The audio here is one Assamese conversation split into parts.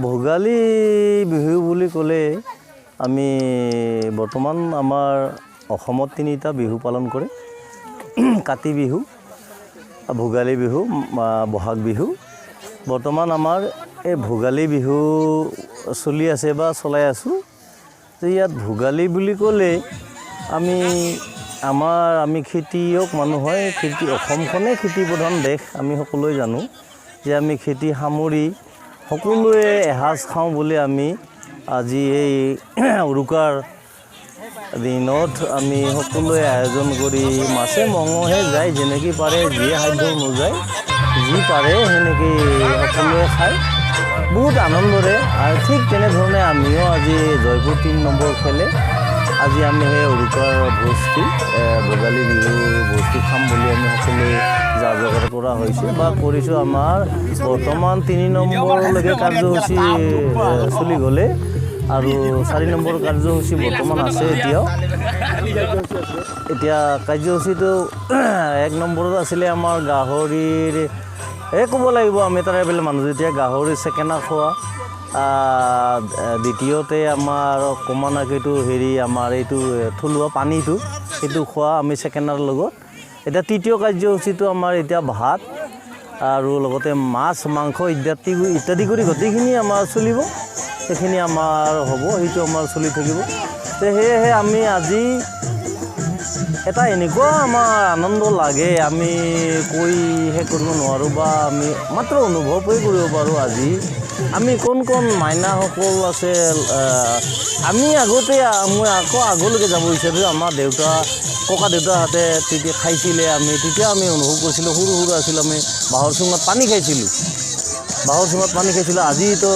ভোগালী বিহু বুলি ক'লে আমি বৰ্তমান আমাৰ অসমত তিনিটা বিহু পালন কৰে। কাতি বিহু, ভোগালী বিহু, বহাগ বিহু। বৰ্তমান আমাৰ এই ভোগালী বিহু চলি আছে বা চলাই আছোঁ। ইয়াত ভোগালী বুলি ক'লে আমি খেতিয়ক মানুহ হয়। অসমখনেই খেতি প্ৰধান দেশ, আমি সকলোৱে জানো যে আমি খেতি সামৰি সকলোৱে এসাঁজ খাওঁ বুলি আমি আজি এই উৰুকাৰ দিনত আমি সকলোৱে আয়োজন কৰি মাছে মঙহে যায়, যেনেকৈ পাৰে, যিয়ে সাধ্য অনুযায়ী যি পাৰে সেনেকৈ সকলোৱে খায় বহুত আনন্দৰে। আৰু ঠিক তেনেধৰণে আমিও আজি জয়পুৰ ৩ নম্বৰ খেলে আজি আমি সেই উৰুকাৰ ভোজটি ভোগালী বিহুৰ ভোজটি খাম বুলি আমি সকলোৱে যা যোগাৰ কৰা হৈছে বা কৰিছোঁ। আমাৰ বৰ্তমান ৩ নম্বৰলৈকে কাৰ্যসূচী চলি গ'লে আৰু 4 নম্বৰ কাৰ্যসূচী বৰ্তমান আছে। এতিয়া কাৰ্যসূচীটো 1 নম্বৰত আছিলে আমাৰ গাহৰিৰ ক'ব লাগিব আমি তাৰে বোলে মানুহ যেতিয়া গাহৰি চেকেনা খোৱা, দ্বিতীয়তে আমাৰ কমানাকীটো আমাৰ এইটো থলুৱা পানীটো সেইটো খোৱা আমি চেকেনাৰ লগত। এতিয়া তৃতীয় কাৰ্যসূচীটো আমাৰ এতিয়া ভাত আৰু লগতে মাছ মাংস ইত্যাদি কৰি গোটেইখিনি আমাৰ চলিব, সেইখিনি আমাৰ হ'ব, সেইটো আমাৰ চলি থাকিব। সেয়েহে আমি আজি এটা এনেকুৱা আমাৰ আনন্দ লাগে, আমি কৈ শেষ কৰিব নোৱাৰোঁ বা আমি মাত্ৰ অনুভৱেই কৰিব পাৰোঁ। আজি আমি কোন মাইনাসকল আছে, আমি মই আকৌ আগলৈকে যাব বিচাৰিছোঁ। আমাৰ ককা দেউতাহঁতে তেতিয়া খাইছিলে, তেতিয়া আমি অনুভৱ কৰিছিলোঁ। সৰু আছিলোঁ, আমি বাঁহৰ চুঙত পানী খাইছিলোঁ। আজিতো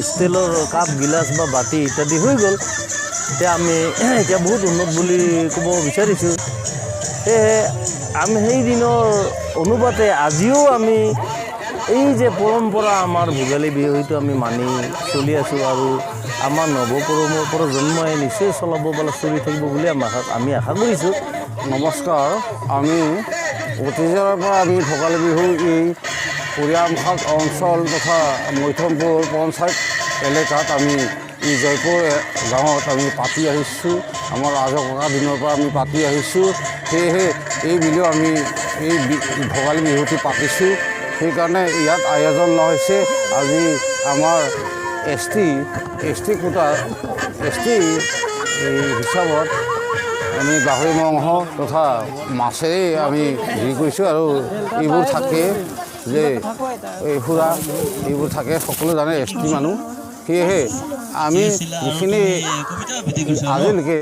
ষ্টিলৰ কাপ গিলাচ বা বাতি ইত্যাদি হৈ গ'ল। আমি এতিয়া বহুত উন্নত বুলি ক'ব বিচাৰিছোঁ। সেয়েহে আমি সেই দিনৰ অনুপাতে আজিও আমি এই যে পৰম্পৰা আমাৰ ভোগালী বিহু সেইটো আমি মানি চলি আছোঁ আৰু আমাৰ প্ৰজন্মই নিশ্চয় চলাব বা চলি থাকিব বুলি আমি আশা কৰিছোঁ। নমস্কাৰ। আমি অতীজৰে পৰা আমি ভোগালী বিহু এই পৰিয়ামঘাট অঞ্চল তথা মৈথমপুৰ পঞ্চায়ত এলেকাত আমি এই জয়পুৰ গাঁৱত আমি পাতি আহিছোঁ। আমাৰ আজককা দিনৰ পৰা আমি পাতি আহিছোঁ। সেয়েহে এই বিহু আমি এই ভোগালী বিহুটি পাতিছোঁ। সেইকাৰণে ইয়াত আয়োজন লোৱা হৈছে আজি আমাৰ এছ টি কোটা হিচাপত আমি গাহৰি মাংস তথা মাছেৰে আমি হেৰি কৰিছোঁ আৰু এইবোৰ থাকে যে সুৰা এইবোৰ থাকে, সকলো জানে এছ টি মানুহ। সেয়েহে আমি যিখিনি আজিলৈকে